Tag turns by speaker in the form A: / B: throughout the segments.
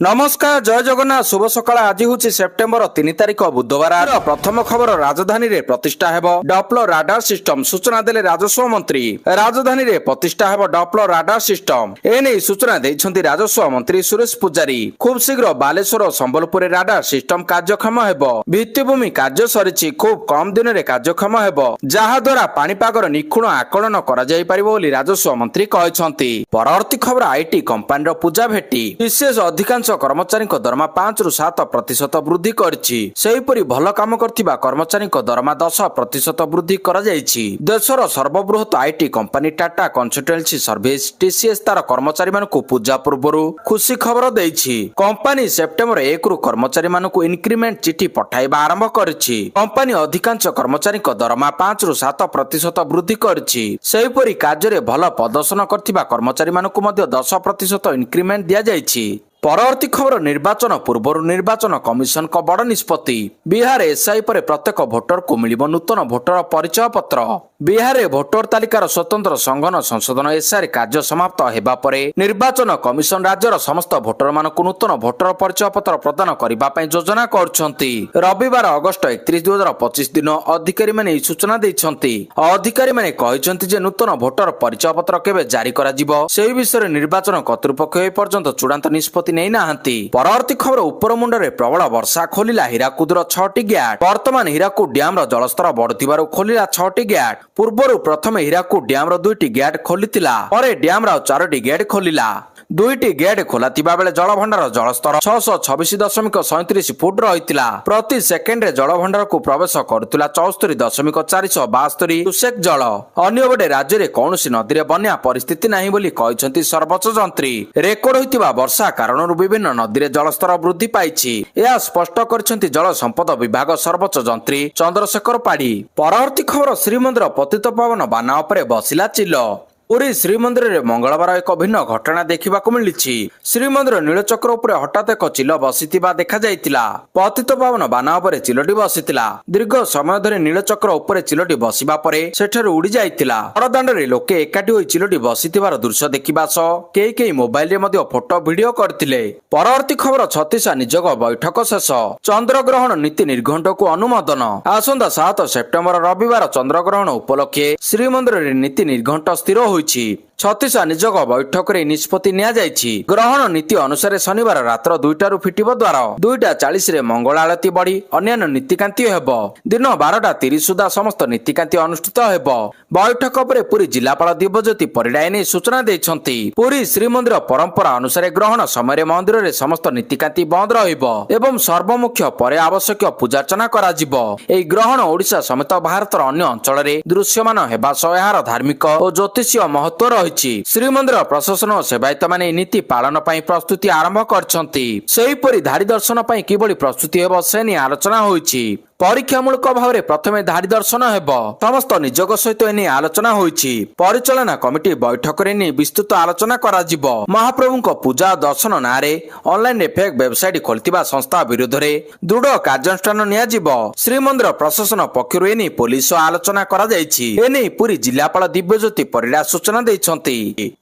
A: नमस्कार जय जगन्नाथ शुभ सकाळ आज हूँ सेप्टेम्बर 3 तारिख बुधवार प्रथम खबर राजधानी रे प्रतिष्ठा हेब डपलर राडार सिस्टम सूचना देले राजस्व मंत्री राजधानी रे प्रतिष्ठा हेब डपलर राडार सिस्टम एने सूचना देइछन्ति राजस्व मंत्री सुरेश पुजारी खूब शीघ्र बालेश्वर संबलपुर राडार सिस्टम कार्यक्षम हेब भित्तिभूमि कार्य सरिछि खूब कम दिन रे कार्यक्षम हेब जहा द्वारा पाणीपागर निखुण आकलन करा जाय परिबो बोली राजस्व मंत्री कहछन्ति। परवर्ती खबर आईटी कंपनी पूजा भेटी विशेष अधिकांश कर्मचारी दरमा 5 रु 7% वृद्धि करछि सेहीपरि भल काम करथिबा कर्मचारी दरमा 10% वृद्धि करा जायछि। देशर सर्वबृहत IT company Tata consultancy service TCS तार कर्मचारी मानकु पूजा पूर्वरु खुशी खबर देछि। कंपनी सेप्टेम्बर 1 रु कर्मचारी मानकु इंक्रीमेंट चिठी पठाइबा आरंभ करछि। कंपनी अधिकांश कर्मचारी दरमा 5 रु 7% वृद्धि करछि सेहीपरि कार्य रे भल प्रदर्शन करथिबा कर्मचारी मानकु मध्ये 10% इंक्रीमेंट दिया जायछि। परवर्ती खबर निर्वाचन पूर्व निर्वाचन कमिशन को बड़ निष्पत्ति बिहार एसआई पर प्रत्येक भोटर को मिलिबो नूतन भोटर परिचय पत्र। बिहार रे भोटर तालिकार स्वतंत्र संगठन संशोधन एसआई कार्य समाप्त हेबा परे निर्वाचन कमिशन राज्यर समस्त भोटर मानकु नूतन भोटर परिचय पत्र प्रदान करिबा पई योजना करछन्ति। रविवार अगस्त 31 2025 दिन अधिकारी माने सूचना दैछन्ति। अधिकारी माने कहिसन्ति जे नूतन भोटर परिचय पत्र केबे जारी करा जिवो सेही विषय निर्वाचन कर्तृपक्ष ए पर्यंत चूड़ांत निष्पत्ति नहीं नाहंती। परवर्ती खबर उपरमुंडरे प्रबल वर्षा खोलिला हीराकुदर 6टी गेट वर्तमान हीराकुद डैम जलस्तर बढ़ुथिबारु खोलिला 6टी गेट पूर्वरु प्रथमे हीराकुद डैम 2टी गेट खोलितिला परे डैम 4टी गेट खोलिला। 2टी गेट खोला थिबा बेले जलभंडार जलस्तर 626.37 फुट रहितिला। प्रति सेकेंड रे जलभंडार को प्रवेश करुतिला 74.472 क्यूसेक जल। अन्य बडे राज्य रे कोनोसी नदी रे बन्या परिस्थिति नाही बोली कहिसंती सर्वोच्च जंत्री। रेकर्ड होइतिबा वर्षा कारणरु विभिन्न नदी रे जलस्तर वृद्धि पाइछि या स्पष्ट करछंती जल संपद विभाग सर्वोच्च जंत्री चंद्रशेखर पाढ़ी। परवर्ती खबर श्रीमंदिर पतितपावन बाना उपरे बसिला चिल पुरी श्रीमंदिर रे मंगलवार एक भिन्न घटना देखा मिली। श्रीमंदिर नीलचक्र उपरे हठात एक चिल बसिथिबा देखा जायतिला। पतितपावन बाना उपरे चिलटी बसिथिला। दीर्घ समय धरि नीलचक्र उपरे चिलटी बसिबा परे सेठारु उडी जायतिला। बड़दांडरे लोके एकाठी होई चिलटी बसिथिबार दृश्य देखिबा सह केई मोबाइल रे मध्ये फोटो वीडियो करथिले। परवर्ती खबर छत्तीस निजोग बैठक शेष चंद्रग्रहण नीति निर्घंट को अनुमोदन आसंता 7 सेप्टेम्बर रविवार चंद्रग्रहण उपलक्षे श्रीमंदिर रे नीति निर्घंट स्थिर छत्तीस निजोग बैठक रे निष्पत्ति निया जायछि। ग्रहण नीति अनुसार शनिवार रात्र 2टारु फिटिबो द्वार 2:40 रे मंगल आरती बढ़ी अन्य नीतिकांति हेबो। दिन 12:30 सुधा समस्त नीतिकांति अनुष्ठित हेबो। बैठक पर पुरी जिलापाल दिव्यज्योति परिडा ने सूचना दैछन्ति। पुरी श्रीमंदिर परंपरा अनुसार ग्रहण समय मंदिर रे समस्त नीतिकांति बंद रहिबो एवं सर्वमुख्य परे आवश्यक पूजार्चना करा जिवो। एई ग्रहण ओडिशा समेत भारतर अन्य अंचल रे दृश्यमान हेबा सह एहार धार्मिक और ज्योतिषीय महत्व रहिछि। श्रीमंदिर प्रशासन और सेवायत माने नीति पालन पई प्रस्तुति आरंभ करछन्ति। सेहीपरि धारी दर्शन पई किबळी प्रस्तुति हेबो से नि आलोचना होइछि। परीक्षामूलक भाव प्रथमे धारी दर्शन हेब समस्त निजोग सहित एने आलोचना होइछि। परिचालना कमिटी बैठक रे विस्तृत आलोचना करा जिवो। महाप्रभु पूजा दर्शन नारे ऑनलाइन रे फेक वेबसाइट खोलतिबा संस्था विरुद्ध रे दृढ़ कार्यानुष्ठान निया जिवो। श्रीमंदिर प्रशासन पक्षरु एने पुलिस आलोचना करा जायछि। एने पुरी जिलापाल दिव्यज्योति परिडा सूचना दैछन्ति।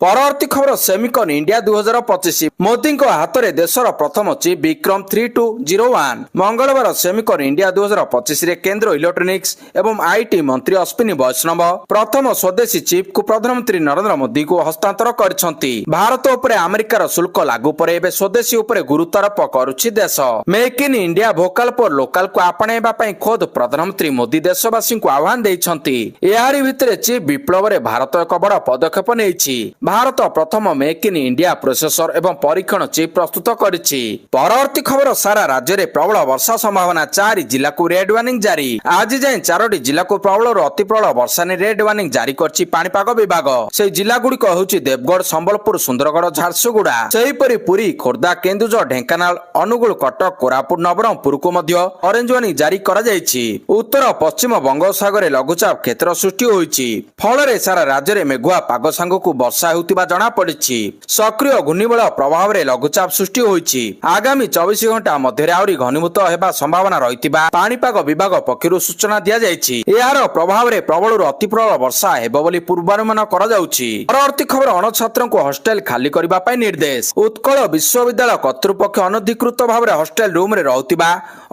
A: परवर्ती खबर सेमिकन इंडिया 2025 मोदी हाथ रे देशर प्रथम चिप विक्रम 3201 मंगलवार सेमिकन इंडिया 2025 रे केंद्र इलेक्ट्रोनिक्स एवं आईटी मंत्री अश्विनी वैष्णव प्रथम स्वदेशी चिप को प्रधानमंत्री नरेंद्र मोदी को हस्तांतर करछन्ति। भारत उपरे अमेरिकार शुल्क लागू परे एबे स्वदेशी उपरे गुरुत्वारोप करुछि देश। Make in India Bhokaal for local को आपणेबा पई खोद प्रधानमंत्री मोदी देशवासी को आह्वान दैछन्ति। एहारी भितरे चिप विप्लव रे भारत एक बड़ पदक्षेप नेछि। भारत प्रथम मेक इन इंडिया प्रोसेसर एवं परीक्षण चिप प्रस्तुत करिछि। परवर्ती खबर सारा राज्य रे प्रबल वर्षा संभावना 4 जिला को रेड वार्निंग जारी। आज जाए 4टी जिला को प्रबल और अति प्रबल वर्षा ने रेड वार्निंग जारी करछि पाणीपाग विभाग। से जिला गुड़िक होछि देवगढ़ संबलपुर सुंदरगढ़ झारसुगुड़ा सेहीपरि पुरी खोर्धा केन्दुझर ढेंकानाल अनुगुल कटक कोरापुट नवरंगपुर को मध्य ऑरेंज वार्निंग जारी करा जायछि। उत्तर पश्चिम बंगोपसागर लघुचाप क्षेत्र सृष्टि होइछि फल सारा राज्य में मेघुआ पाग सांगकु वर्षा हेउतिबा जणा पड़िछि। सक्रिय घूर्णिबल प्रभाव रे लघुचाप सृष्टि होइछि। आगामी 24 घंटा मध्य आउरी घनीभूत हेबा संभावना रहितिबा पाणी ପାଣିପାଗ ବିଭାଗ ପକ୍ଷରୁ ସୂଚନା ଦିଆଯାଇଛି। ଏହାର ପ୍ରଭାବରେ ପ୍ରବଳରୁ ଅତି ପ୍ରବଳ ବର୍ଷା ହେବ ବୋଲି ପୂର୍ବାନୁମାନ କରାଯାଉଛି। ପରବର୍ତ୍ତୀ ଖବର, ଅଣଛାତ୍ରଙ୍କୁ ହଷ୍ଟେଲ ଖାଲି କରିବା ପାଇଁ ନିର୍ଦ୍ଦେଶ। ଉତ୍କଳ ବିଶ୍ୱବିଦ୍ୟାଳୟ କର୍ତ୍ତୃପକ୍ଷ ଅନଧିକୃତ ଭାବରେ ହଷ୍ଟେଲ ରୁମରେ ରହୁଥିବା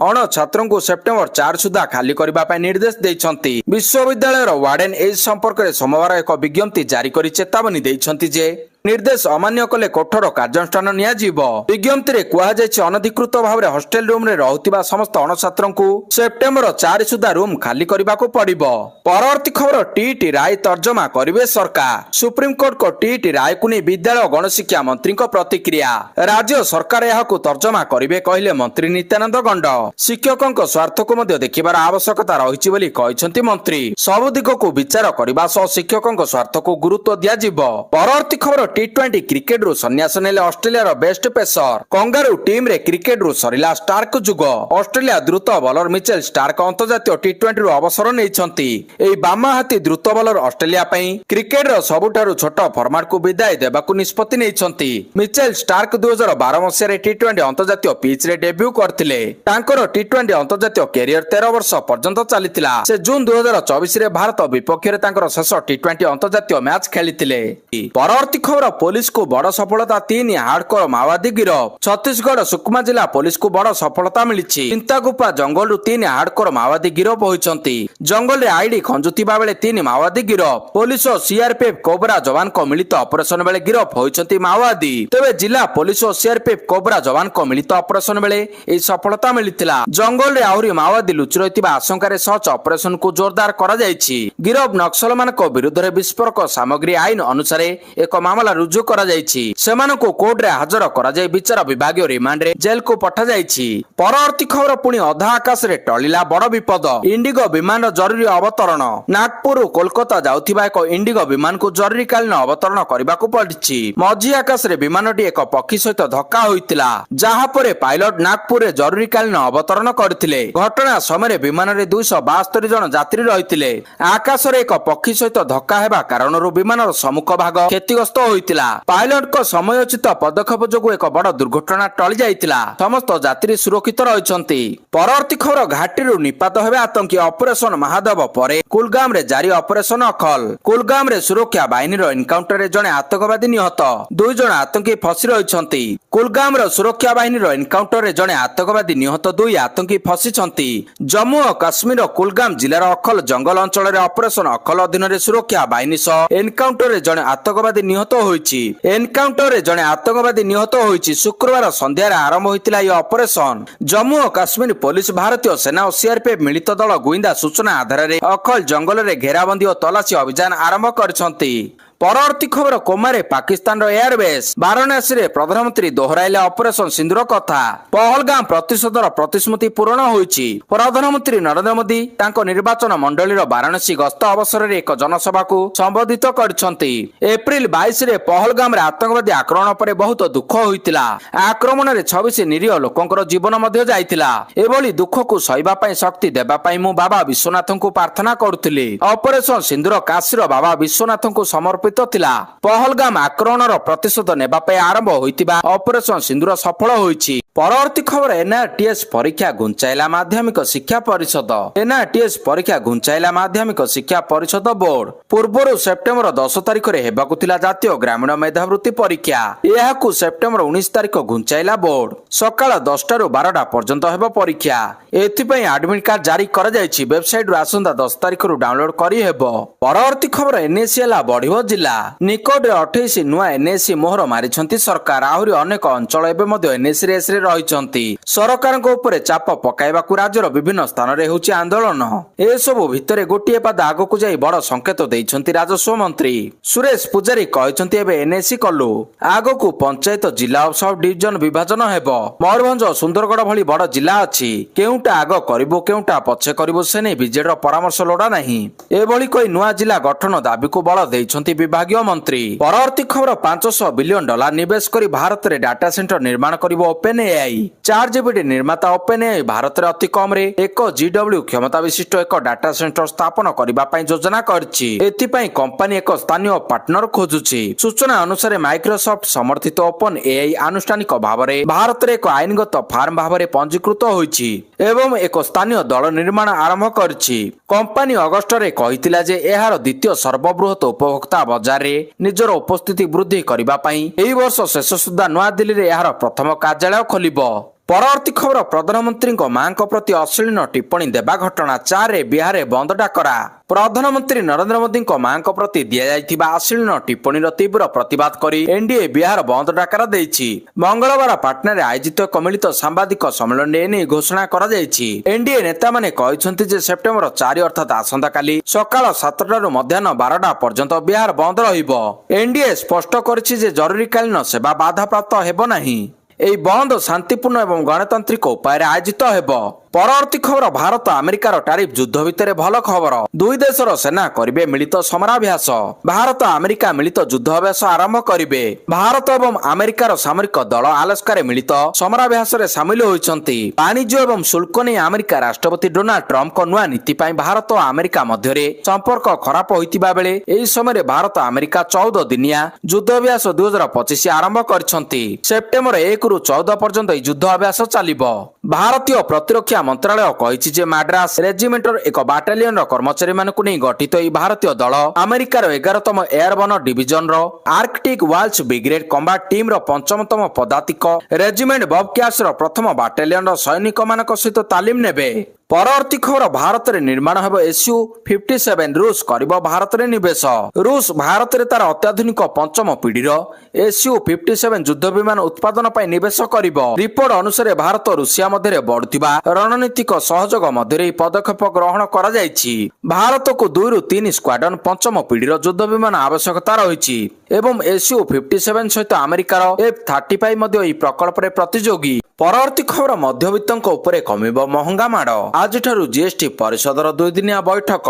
A: ଅଣଛାତ୍ରଙ୍କୁ ସେପ୍ଟେମ୍ବର 4 ସୁଦ୍ଧା ଖାଲି କରିବା ପାଇଁ ନିର୍ଦ୍ଦେଶ ଦେଇଛନ୍ତି। ବିଶ୍ୱବିଦ୍ୟାଳୟର ୱାର୍ଡେନ ଏହି ସମ୍ପର୍କରେ ସୋମବାର ଏକ ବିଜ୍ଞପ୍ତି ଜାରି କରି ଚେତାବନୀ ଦେଇଛନ୍ତି ଯେ ନିର୍ଦ୍ଦେଶ ଅମାନ୍ୟ କଲେ କଠୋର କାର୍ଯ୍ୟାନୁଷ୍ଠାନ ନିଆଯିବ। ବିଜ୍ଞପ୍ତିରେ କୁହାଯାଇଛି, ଅନଧିକୃତ ଭାବରେ ହଷ୍ଟେଲ ରୁମରେ ରହୁଥିବା ସମସ୍ତ ଅଣଛାତ୍ରଙ୍କୁ ସେପ୍ଟେମ୍ବର 4 ସୁଦ୍ଧା ରୁମ୍ ଖାଲି କରିବାକୁ ପଡ଼ିବ। ପରବର୍ତ୍ତୀ ଖବର, ଟିଇଟି ରାୟ ତର୍ଜମା କରିବେ ସରକାର। ସୁପ୍ରିମକୋର୍ଟଙ୍କ ଟିଇଟି ରାୟକୁ ନେଇ ବିଦ୍ୟାଳୟ ଗଣଶିକ୍ଷା ମନ୍ତ୍ରୀଙ୍କ ପ୍ରତିକ୍ରିୟା। ରାଜ୍ୟ ସରକାର ଏହାକୁ ତର୍ଜମା କରିବେ କହିଲେ ମନ୍ତ୍ରୀ ନିତ୍ୟାନନ୍ଦ ଗଣ୍ଡ। ଶିକ୍ଷକଙ୍କ ସ୍ୱାର୍ଥକୁ ମଧ୍ୟ ଦେଖିବାର ଆବଶ୍ୟକତା ରହିଛି ବୋଲି କହିଛନ୍ତି ମନ୍ତ୍ରୀ। ସବୁ ଦିଗକୁ ବିଚାର କରିବା ସହ ଶିକ୍ଷକଙ୍କ ସ୍ୱାର୍ଥକୁ ଗୁରୁତ୍ୱ ଦିଆଯିବ। ପରବର୍ତ୍ତୀ ଖବର, ଟି20 କ୍ରିକେଟରୁ ସନ୍ନ୍ୟାସ ନେଲେ ଅଷ୍ଟ୍ରେଲିଆର ବେଷ୍ଟ ପେସର। କଙ୍ଗାରୁ ଟିମ୍ରେ କ୍ରିକେଟରୁ ସରିଲା ଷ୍ଟାର୍କ ଯୁଗ। ଅଷ୍ଟ୍ରେଲିଆ ଦ୍ରୁତ ବୋଲର ମିଚେଲ ଷ୍ଟାର୍କ ଅନ୍ତର୍ଜାତୀୟ ଟି20ରୁ ଅବସର ନେଇଛନ୍ତି। ଏହି ବାମହାତୀ ଦ୍ରୁତ ବୋଲର ଅଷ୍ଟ୍ରେଲିଆ ପାଇଁ କ୍ରିକେଟର ସବୁଠାରୁ ଛୋଟ ଫର୍ମାଟକୁ ବିଦାୟ ଦେବାକୁ ନିଷ୍ପତ୍ତି ନେଇଛନ୍ତି। ମିଚେଲ ଷ୍ଟାର୍କ 2012 ମସିହାରେ ଟି20 ଅନ୍ତର୍ଜାତୀୟ ପିଚ୍ରେ ଡେବ୍ୟୁ କରିଥିଲେ। ତାଙ୍କର ଟି20 ଅନ୍ତର୍ଜାତୀୟ କ୍ୟାରିୟର 13 ବର୍ଷ ପର୍ଯ୍ୟନ୍ତ ଚାଲିଥିଲା। ସେ ଜୁନ୍ 2024ରେ ଭାରତ ବିପକ୍ଷରେ ତାଙ୍କର ଶେଷ ଟି20 ଅନ୍ତର୍ଜାତୀୟ ମ୍ୟାଚ୍ ଖେଳିଥିଲେ। ପରବର୍ତ୍ତୀ ଖବର, ପୋଲିସକୁ ବଡ଼ ସଫଳତା, 3 ହାର୍ଡକୋର ମାଓବାଦୀ ଗିରଫ। ଛତିଶଗଡ଼ ସୁକମା ଜିଲ୍ଲା ପୋଲିସକୁ ବଡ଼ ସଫଳତା ମିଳିଛି। ଚିନ୍ତାଗୁଫା ଜଙ୍ଗଲରୁ 3 ହାର୍ଡକୋର ମାଓବାଦୀ ଗିରଫ ହୋଇଛନ୍ତି। ଜଙ୍ଗଲରେ ଆଇଡି ଖଞ୍ଜୁଥିବା ବେଳେ 3 ମାଓବାଦୀ ଗିରଫ। ପୋଲିସ ଓ ସିଆରପିଏଫ୍ କୋବ୍ରା ଯବାନଙ୍କ ମିଳିତ ଅପରେସନ ବେଳେ ଗିରଫ ହୋଇଛନ୍ତି ମାଓବାଦୀ। ତେବେ ଜିଲ୍ଲା ପୋଲିସ ଓ ସିଆରପିଏଫ୍ କୋବ୍ରା ଯବାନଙ୍କ ମିଳିତ ଅପରେସନ ବେଳେ ଏହି ସଫଳତା ମିଳିଥିଲା। ଜଙ୍ଗଲରେ ଆହୁରି ମାଓବାଦୀ ଲୁଚି ରହିଥିବା ଆଶଙ୍କାରେ ସର୍ଚ୍ଚ ଅପରେସନକୁ ଜୋରଦାର କରାଯାଇଛି। ଗିରଫ ନକ୍ସଲମାନଙ୍କ ବିରୁଦ୍ଧରେ ବିସ୍ଫୋରକ ସାମଗ୍ରୀ ଆଇନ ଅନୁସାରେ ଏକ ମାମଲା ରୁଜୁ କରାଯାଇଛି। ସେମାନଙ୍କୁ କୋର୍ଟରେ ହାଜର କରାଯାଇ ବିଚାର ବିଭାଗୀୟ ରିମାଣ୍ଡରେ ଜେଲକୁ ପଠାଯାଇଛି। ପରବର୍ତ୍ତୀ ଖବର, ପୁଣି ଅଧା ଆକାଶରେ ଟଳିଲା ବଡ଼ ବିପଦ। ଇଣ୍ଡିଗୋ ବିମାନର ଜରୁରୀ ଅବତରଣ। ନାଗପୁରରୁ କୋଲକାତା ଯାଉଥିବା ଏକ ଇଣ୍ଡିଗୋ ବିମାନକୁ ଜରୁରୀକାଳୀନ ଅବତରଣ କରିବାକୁ ପଡ଼ିଛି। ମଝି ଆକାଶରେ ବିମାନଟି ଏକ ପକ୍ଷୀ ସହିତ ଧକ୍କା ହୋଇଥିଲା, ଯାହା ପରେ ପାଇଲଟ ନାଗପୁରରେ ଜରୁରୀକାଳୀନ ଅବତରଣ କରିଥିଲେ। ଘଟଣା ସମୟରେ ବିମାନରେ 272 ଜଣ ଯାତ୍ରୀ ରହିଥିଲେ। ଆକାଶରେ ଏକ ପକ୍ଷୀ ସହିତ ଧକ୍କା ହେବା କାରଣରୁ ବିମାନର ସମ୍ମୁଖ ଭାଗ କ୍ଷତିଗ୍ରସ୍ତ ହୋଇଥିଲା। ପାଇଲଟଙ୍କ ସମୟୋଚିତ ପଦକ୍ଷେପ ଯୋଗୁଁ ଏକ ବଡ଼ ଦୁର୍ଘଟଣା ଟଳି ଯାଇଥିଲା। ସମସ୍ତ ଯାତ୍ରୀ ସୁରକ୍ଷିତ ରହିଛନ୍ତି। ପରବର୍ତ୍ତୀ ଖବର, ଘାଟିରୁ ନିପାତ ହେବେ ଆତଙ୍କୀ। ଅପରେସନ ମହାଦେବ ପରେ କୁଲଗାମରେ ଜାରି ଅପରେସନ ଅଖଲ। କୁଲଗାମରେ ସୁରକ୍ଷା ବାହିନୀର ଏନକାଉଣ୍ଟରରେ ଜଣେ ଆତଙ୍କବାଦୀ ନିହତ, 2 ଜଣ ଆତଙ୍କୀ ଫସି ରହିଛନ୍ତି। କୁଲଗାମର ସୁରକ୍ଷା ବାହିନୀର ଏନକାଉଣ୍ଟରରେ ଜଣେ ଆତଙ୍କବାଦୀ ନିହତ, 2 ଆତଙ୍କୀ ଫସିଛନ୍ତି। ଜମ୍ମୁ ଓ କାଶ୍ମୀରର କୁଲଗାମ ଜିଲ୍ଲାର ଅଖଲ ଜଙ୍ଗଲ ଅଞ୍ଚଳରେ ଅପରେସନ ଅଖଲ ଅଧୀନରେ ସୁରକ୍ଷା ବାହିନୀ ସହ ଏନକାଉଣ୍ଟରରେ ଜଣେ ଆତଙ୍କବାଦୀ ନିହତ ହୋଇଛି। ଏନକାଉଣ୍ଟରରେ ଜଣେ ଆତଙ୍କବାଦୀ ନିହତ ହୋଇଛି। ଶୁକ୍ରବାର ସନ୍ଧ୍ୟାରେ ଆରମ୍ଭ ହୋଇଥିଲା ଏହି ଅପରେସନ। ଜମ୍ମୁ ଓ କାଶ୍ମୀର ପୋଲିସ, ଭାରତୀୟ ସେନା ଓ ସିଆରପିଏଫ୍ ମିଳିତ ଦଳ ଗୁଇନ୍ଦା ସୂଚନା ଆଧାରରେ ଅଖଲ ଜଙ୍ଗଲରେ ଘେରାବନ୍ଦୀ ଓ ତଲାସୀ ଅଭିଯାନ ଆରମ୍ଭ କରିଛନ୍ତି। ପରବର୍ତ୍ତୀ ଖବର, କୋମାରେ ପାକିସ୍ତାନର ଏୟାରବେସ୍। ବାରାଣସୀରେ ପ୍ରଧାନମନ୍ତ୍ରୀ ଦୋହରାଇଲେ ଅପରେସନ ସିନ୍ଦୁର କଥା। ପହଲଗାମ ପ୍ରତିଶୋଧର ପ୍ରତିଶ୍ରୁତି ପୂରଣ ହୋଇଛି। ପ୍ରଧାନମନ୍ତ୍ରୀ ନରେନ୍ଦ୍ର ମୋଦି ତାଙ୍କ ନିର୍ବାଚନ ମଣ୍ଡଳୀର ବାରାଣସୀ ଗସ୍ତ ଅବସରରେ ଏକ ଜନସଭାକୁ ସମ୍ବୋଧିତ କରିଛନ୍ତି। ଏପ୍ରିଲ 22ରେ ପହଲଗାମରେ ଆତଙ୍କବାଦୀ ଆକ୍ରମଣ ପରେ ବହୁତ ଦୁଃଖ ହୋଇଥିଲା। ଆକ୍ରମଣରେ 26 ନିରୀହ ଲୋକଙ୍କର ଜୀବନ ମଧ୍ୟ ଯାଇଥିଲା। ଏଭଳି ଦୁଃଖକୁ ସହିବା ପାଇଁ ଶକ୍ତି ଦେବା ପାଇଁ ମୁଁ ବାବା ବିଶ୍ୱନାଥଙ୍କୁ ପ୍ରାର୍ଥନା କରୁଥିଲି। ଅପରେସନ ସିନ୍ଦୁର କାଶୀର ବାବା ବିଶ୍ୱନାଥଙ୍କୁ ସମର୍ପିତ ଥିଲା। ପହଲଗାମ ଆକ୍ରମଣର ପ୍ରତିଶୋଧ ନେବା ପାଇଁ ଆରମ୍ଭ ହୋଇଥିବା ଅପରେସନ ସିନ୍ଦୁର ସଫଳ ହୋଇଛି। ପରବର୍ତ୍ତୀ ଖବର, ଏନଆରଟିଏସ୍ ପରୀକ୍ଷା ଘୁଞ୍ଚାଇଲା ମାଧ୍ୟମିକ ଶିକ୍ଷା ପରିଷଦ। ଏନଆରଟିଏସ୍ ପରୀକ୍ଷା ଘୁଞ୍ଚାଇଲା ମାଧ୍ୟମିକ ଶିକ୍ଷା ପରିଷଦ ବୋର୍ଡ। ପୂର୍ବରୁ ସେପ୍ଟେମ୍ବର 10 ତାରିଖରେ ହେବାକୁ ଥିଲା ଜାତୀୟ ଗ୍ରାମୀଣ ମେଧାବୃତ୍ତି ପରୀକ୍ଷା। ଏହାକୁ ସେପ୍ଟେମ୍ବର 19 ତାରିଖ ଘୁଞ୍ଚାଇଲା ବୋର୍ଡ। ସକାଳ 10ଟାରୁ 12ଟା ପର୍ଯ୍ୟନ୍ତ ହେବ ପରୀକ୍ଷା। ଏଥିପାଇଁ ଆଡମିଟ୍ କାର୍ଡ ଜାରି କରାଯାଇଛି। ୱେବସାଇଟରୁ ଆସନ୍ତା 10 ତାରିଖରୁ ଡାଉନଲୋଡ କରିହେବ। ପରବର୍ତ୍ତୀ ଖବର, ଏନଏସି ହେଲା ବଢିବ ଜିଲ୍ଲା। ନିକଟରେ 28 ନୂଆ ଏନଏସି ମୋହର ମାରିଛନ୍ତି ସରକାର। ଆହୁରି ଅନେକ ଅଞ୍ଚଳ ଏବେ ମଧ୍ୟ ଏନଏସି ରେସରେ ରହିଛନ୍ତି। ସରକାରଙ୍କ ଉପରେ ଚାପ ପକାଇବାକୁ ରାଜ୍ୟର ବିଭିନ୍ନ ସ୍ଥାନରେ ହେଉଛି ଆନ୍ଦୋଳନ। ଏସବୁ ଭିତରେ ଗୋଟିଏ ପାଦ ଆଗକୁ ଯାଇ ବଡ଼ ସଂକେତ ଦେଇଛନ୍ତି ରାଜସ୍ୱ ମନ୍ତ୍ରୀ ସୁରେଶ ପୂଜାରୀ। କହିଛନ୍ତି, ଏବେ ଏନଏସି କଲୁ, ଆଗକୁ ପଞ୍ଚାୟତ, ଜିଲ୍ଲା ଓ ସବ୍ ଡିଭିଜନ ବିଭାଜନ ହେବ। ମୟୂରଭଞ୍ଜ ଓ ସୁନ୍ଦରଗଡ଼ ଭଳି ବଡ଼ ଜିଲ୍ଲା ଅଛି। କେଉଁଟା ଆଗ କରିବୁ, କେଉଁଟା ପଛେ କରିବୁ, ସେ ନେଇ ବିଜେଡିର ପରାମର୍ଶ ଲୋଡ଼ା ନାହିଁ। ଏଭଳି କହି ନୂଆ ଜିଲ୍ଲା ଗଠନ ଦାବିକୁ ବଳ ଦେଇଛନ୍ତି ବିଭାଗୀୟ ମନ୍ତ୍ରୀ। ପରବର୍ତ୍ତୀ ଖବର $500 ବିଲିୟନ ନିବେଶ କରି ଭାରତରେ ଡାଟା ସେଣ୍ଟର ନିର୍ମାଣ କରିବ ଓପେନ ଏଆଇ। ଚାର୍ଟଜିପିଟି ନିର୍ମାତା ଓପେନ ଏଆଇ ଭାରତରେ ଅତି କମରେ 1 GW କ୍ଷମତା ବିଶିଷ୍ଟ ଏକ ଡାଟା ସେଣ୍ଟର ସ୍ଥାପନ କରିବା ପାଇଁ ଯୋଜନା କରିଛି। ଏଥିପାଇଁ କମ୍ପାନୀ ଏକ ସ୍ଥାନୀୟ ପାର୍ଟନର ଖୋଜୁଛି। ସୂଚନା ଅନୁସାରେ ମାଇକ୍ରୋସଫ୍ଟ ସମର୍ଥିତ ଓପନ ଏଆଇ ଆନୁଷ୍ଠାନିକ ଭାବରେ ଭାରତରେ ଏକ ଆଇନଗତ ଫାର୍ମ ଭାବରେ ପଞ୍ଜୀକୃତ ହୋଇଛି ଏବଂ ଏକ ସ୍ଥାନୀୟ ଦଳ ନିର୍ମାଣ ଆରମ୍ଭ କରିଛି। କମ୍ପାନୀ ଅଗଷ୍ଟରେ କହିଥିଲା ଯେ ଏହାର ଦ୍ୱିତୀୟ ସର୍ବବୃହତ ଉପଭୋକ୍ତା ବଜାରରେ ନିଜର ଉପସ୍ଥିତି ବୃଦ୍ଧି କରିବା ପାଇଁ ଏହି ବର୍ଷ ଶେଷ ସୁଦ୍ଧା ନୂଆଦିଲ୍ଲୀରେ ଏହାର ପ୍ରଥମ କାର୍ଯ୍ୟାଳୟ ଖୋଲିବ। ପରବର୍ତ୍ତୀ ଖବର ପ୍ରଧାନମନ୍ତ୍ରୀଙ୍କ ମାଙ୍କ ପ୍ରତି ଅଶ୍ଳୀଳ ଟିପ୍ପଣୀ ଦେବା ଘଟଣା। 4ରେ ବିହାରରେ ବନ୍ଦ ଡାକରା। ପ୍ରଧାନମନ୍ତ୍ରୀ ନରେନ୍ଦ୍ର ମୋଦିଙ୍କ ମାଙ୍କ ପ୍ରତି ଦିଆଯାଇଥିବା ଅଶ୍ଳୀଳ ଟିପ୍ପଣୀର ତୀବ୍ର ପ୍ରତିବାଦ କରି ଏନଡିଏ ବିହାର ବନ୍ଦ ଡାକରା ଦେଇଛି। ମଙ୍ଗଳବାର ପାଟନାରେ ଆୟୋଜିତ ଏକ ମିଳିତ ସାମ୍ବାଦିକ ସମ୍ମିଳନୀରେ ଏନେଇ ଘୋଷଣା କରାଯାଇଛି। ଏନଡିଏ ନେତାମାନେ କହିଛନ୍ତି ଯେ ସେପ୍ଟେମ୍ବର 4 ଅର୍ଥାତ୍ ଆସନ୍ତାକାଲି ସକାଳ 7ଟାରୁ ମଧ୍ୟାହ୍ନ 12ଟା ପର୍ଯ୍ୟନ୍ତ ବିହାର ବନ୍ଦ ରହିବ। ଏନଡିଏ ସ୍ପଷ୍ଟ କରିଛି ଯେ ଜରୁରୀକାଳୀନ ସେବା ବାଧାପ୍ରାପ୍ତ ହେବ ନାହିଁ। ଏହି ବନ୍ଦ ଶାନ୍ତିପୂର୍ଣ୍ଣ ଏବଂ ଗଣତାନ୍ତ୍ରିକ ଉପାୟରେ ଆୟୋଜିତ ହେବ। ପରବର୍ତ୍ତୀ ଖବର ଭାରତ ଆମେରିକାର ଟାରିଫ ଯୁଦ୍ଧ ଭିତରେ ଭଲ ଖବର। ଦୁଇ ଦେଶର ସେନା କରିବେ ମିଳିତ ସମରାଭ୍ୟାସ। ଭାରତ ଆମେରିକା ମିଳିତ ଯୁଦ୍ଧ ଅଭ୍ୟାସ ଆରମ୍ଭ କରିବେ। ଭାରତ ଏବଂ ଆମେରିକାର ସାମରିକ ଦଳ ଆଲାସ୍କାରେ ମିଳିତ ସମରାଭ୍ୟାସରେ ସାମିଲ ହୋଇଛନ୍ତି। ବାଣିଜ୍ୟ ଏବଂ ଶୁଳ୍କ ନେଇ ଆମେରିକା ରାଷ୍ଟ୍ରପତି ଡୋନାଲ୍ଡ ଟ୍ରମ୍ପଙ୍କ ନୂଆ ନୀତି ପାଇଁ ଭାରତ ଓ ଆମେରିକା ମଧ୍ୟରେ ସମ୍ପର୍କ ଖରାପ ହୋଇଥିବା ବେଳେ ଏହି ସମୟରେ ଭାରତ ଆମେରିକା 14 ଦିନିଆ ଯୁଦ୍ଧ ଅଭ୍ୟାସ 2025 ଆରମ୍ଭ କରିଛନ୍ତି। ସେପ୍ଟେମ୍ବର 1ରୁ 14 ପର୍ଯ୍ୟନ୍ତ ଏହି ଯୁଦ୍ଧ ଅଭ୍ୟାସ ଚାଲିବ। ଭାରତୀୟ ପ୍ରତିରକ୍ଷା ମନ୍ତ୍ରାଳୟ କହିଛି ଯେ ମାଡ୍ରାସ ରେଜିମେଣ୍ଟର ଏକ ବାଟାଲିୟନର କର୍ମଚାରୀମାନଙ୍କୁ ନେଇ ଗଠିତ ଏହି ଭାରତୀୟ ଦଳ ଆମେରିକାର 11ତମ ଏୟାରବନ ଡିଭିଜନର ଆର୍କଟିକ ୱାଲ୍ସ ବ୍ରିଗେଡ୍ କମ୍ବାଟ ଟିମ୍ର 5ମତମ ପଦାତିକ ରେଜିମେଣ୍ଟ ବବକ୍ୟାଟ୍ସର ପ୍ରଥମ ବାଟାଲିୟନର ସୈନିକମାନଙ୍କ ସହିତ ତାଲିମ ନେବେ। ପରବର୍ତ୍ତୀ ଖବର ଭାରତରେ ନିର୍ମାଣ ହେବ SU-57। ରୁଷ କରିବ ଭାରତରେ ନିବେଶ। ରୁଷ ଭାରତରେ ତାର ଅତ୍ୟାଧୁନିକ 5ମ ପିଢିର SU-57 ଯୁଦ୍ଧ ବିମାନ ଉତ୍ପାଦନ ପାଇଁ ନିବେଶ କରିବ। ରିପୋର୍ଟ ଅନୁସାରେ ଭାରତ ରୁଷିଆ ମଧ୍ୟରେ ବଢୁଥିବା ରଣନୀତିକ ସହଯୋଗ ମଧ୍ୟରେ ଏହି ପଦକ୍ଷେପ ଗ୍ରହଣ କରାଯାଇଛି। ଭାରତକୁ 2ରୁ 3 ସ୍କ୍ୱାଡ୍ରନ 5ମ ପିଢିର ଯୁଦ୍ଧ ବିମାନ ଆବଶ୍ୟକତା ରହିଛି ଏବଂ SU-57 ସହିତ ଆମେରିକାର F-35 ମଧ୍ୟ ଏହି ପ୍ରକଳ୍ପରେ ପ୍ରତିଯୋଗୀ। ପରବର୍ତ୍ତୀ ଖବର ମଧ୍ୟବିତ୍ତଙ୍କ ଉପରେ କମିବ ମହଙ୍ଗା ମାଡ଼। ଆଜିଠାରୁ ଜିଏସଟି ପରିଷଦର 2 ଦିନିଆ ବୈଠକ।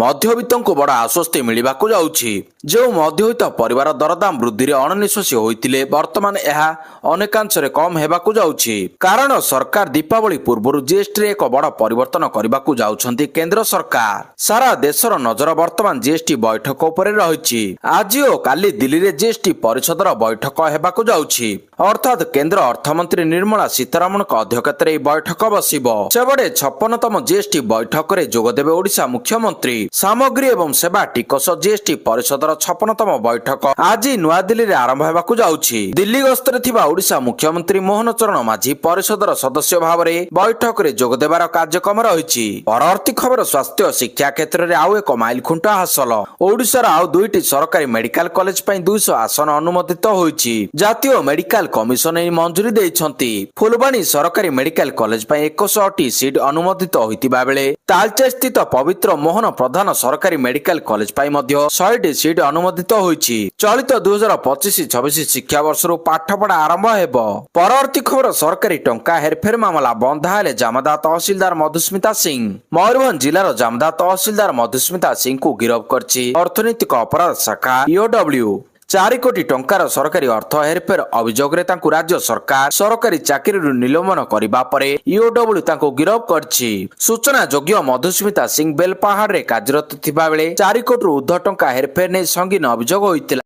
A: ମଧ୍ୟବିତ୍ତଙ୍କୁ ବଡ଼ ଆଶ୍ୱସ୍ତି ମିଳିବାକୁ ଯାଉଛି। ଯେଉଁ ମଧ୍ୟବିତ୍ତ ପରିବାର ଦରଦାମ ବୃଦ୍ଧିରେ ଅଣନିଶ୍ୱାସୀ ହୋଇଥିଲେ ବର୍ତ୍ତମାନ ଏହା ଅନେକାଂଶରେ କମ୍ ହେବାକୁ ଯାଉଛି। କାରଣ ସରକାର ଦୀପାବଳି ପୂର୍ବରୁ ଜିଏସଟିରେ ଏକ ବଡ଼ ପରିବର୍ତ୍ତନ କରିବାକୁ ଯାଉଛନ୍ତି। କେନ୍ଦ୍ର ସରକାର ସାରା ଦେଶର ନଜର ବର୍ତ୍ତମାନ ଜିଏସଟି ବୈଠକ ଉପରେ ରହିଛି। ଆଜି ଓ କାଲି ଦିଲ୍ଲୀରେ ଜିଏସଟି ପରିଷଦର ବୈଠକ ହେବାକୁ ଯାଉଛି। ଅର୍ଥାତ୍ କେନ୍ଦ୍ର ଅର୍ଥମନ୍ତ୍ରୀ ନିର୍ମଳା ସୀତାରମଣଙ୍କ ଅଧ୍ୟକ୍ଷତାରେ ଏହି ବୈଠକ ବସିବ। ସେପଟେ 56ତମ ଜିଏସଟି ବୈଠକରେ ଯୋଗଦେବେ ଓଡ଼ିଶା ମୁଖ୍ୟମନ୍ତ୍ରୀ। ସାମଗ୍ରୀ ଏବଂ ସେବା ଟିକସ ଜିଏସଟି ପରିଷଦର 56ତମ ବୈଠକ ଆଜି ନୂଆଦିଲ୍ଲୀରେ ଆରମ୍ଭ ହେବାକୁ ଯାଉଛି। ଦିଲ୍ଲୀ ଗସ୍ତରେ ଥିବା ଓଡ଼ିଶା ମୁଖ୍ୟମନ୍ତ୍ରୀ ମୋହନ ଚରଣ ମାଝୀ ପରିଷଦର ସଦସ୍ୟ ଭାବରେ ବୈଠକରେ ଯୋଗଦେବାର କାର୍ଯ୍ୟକ୍ରମ ରହିଛି। ପରବର୍ତ୍ତୀ ଖବର ସ୍ୱାସ୍ଥ୍ୟ ଶିକ୍ଷା କ୍ଷେତ୍ରରେ ଆଉ ଏକ ମାଇଲଖୁଣ୍ଟ ହାସଲ। ଓଡ଼ିଶାର ଆଉ 2ଟି ସରକାରୀ ମେଡିକାଲ କଲେଜ ପାଇଁ 200 ଆସନ ଅନୁମୋଦିତ ହୋଇଛି। ଜାତୀୟ ମେଡିକାଲ କମିଶନ ଏହି ମଞ୍ଜୁରୀ ଦେଇଛନ୍ତି। ଫୁଲବାଣୀ ସରକାରୀ ମେଡିକାଲ କଲେଜ ପାଇଁ 100ଟି ସିଟ୍ ଅନୁମୋଦିତ ହୋଇଥିବା ବେଳେ ତାଳଚେର ସ୍ଥିତ ପବିତ୍ର ମୋହନ ପ୍ରଧାନ ସରକାରୀ ମେଡିକାଲ କଲେଜ ପାଇଁ ମଧ୍ୟ 100ଟି ସିଟ୍ ଅନୁମୋଦିତ ହୋଇଛି। ଚଳିତ 2025-26 ଶିକ୍ଷାବର୍ଷରୁ ପାଠପଢା ଆରମ୍ଭ ହେବ। ପରବର୍ତ୍ତୀ ଖବର ସରକାରୀ ଟଙ୍କା ହେରଫେର ମାମଲା ବନ୍ଧା ହେଲେ ଜାମଦା ତହସିଲଦାର ମଧୁସ୍ମିତା ସିଂ। ମୟୂରଭଞ୍ଜ ଜିଲ୍ଲାର ଜାମଦା ତହସିଲଦାର ମଧୁସ୍ମିତା ସିଂଙ୍କୁ ଗିରଫ କରିଛି ଅର୍ଥନୈତିକ ଅପରାଧ ଶାଖା EOW। 4 କୋଟି ଟଙ୍କାର ସରକାରୀ ଅର୍ଥ ହେରଫେର ଅଭିଯୋଗରେ ତାଙ୍କୁ ରାଜ୍ୟ ସରକାର ସରକାରୀ ଚାକିରିରୁ ନିଲମ୍ବନ କରିବା ପରେ EOW ତାଙ୍କୁ ଗିରଫ କରିଛି। ସୂଚନା ଯୋଗ୍ୟ ମଧୁସ୍ମିତା ସିଂ ବେଲପାହାଡ଼ରେ କାର୍ଯ୍ୟରତ ଥିବା ବେଳେ 4 କୋଟିରୁ ଉର୍ଦ୍ଧ୍ୱ ଟଙ୍କା ହେରଫେର ନେଇ ସଙ୍ଗୀନ ଅଭିଯୋଗ ହୋଇଥିଲା।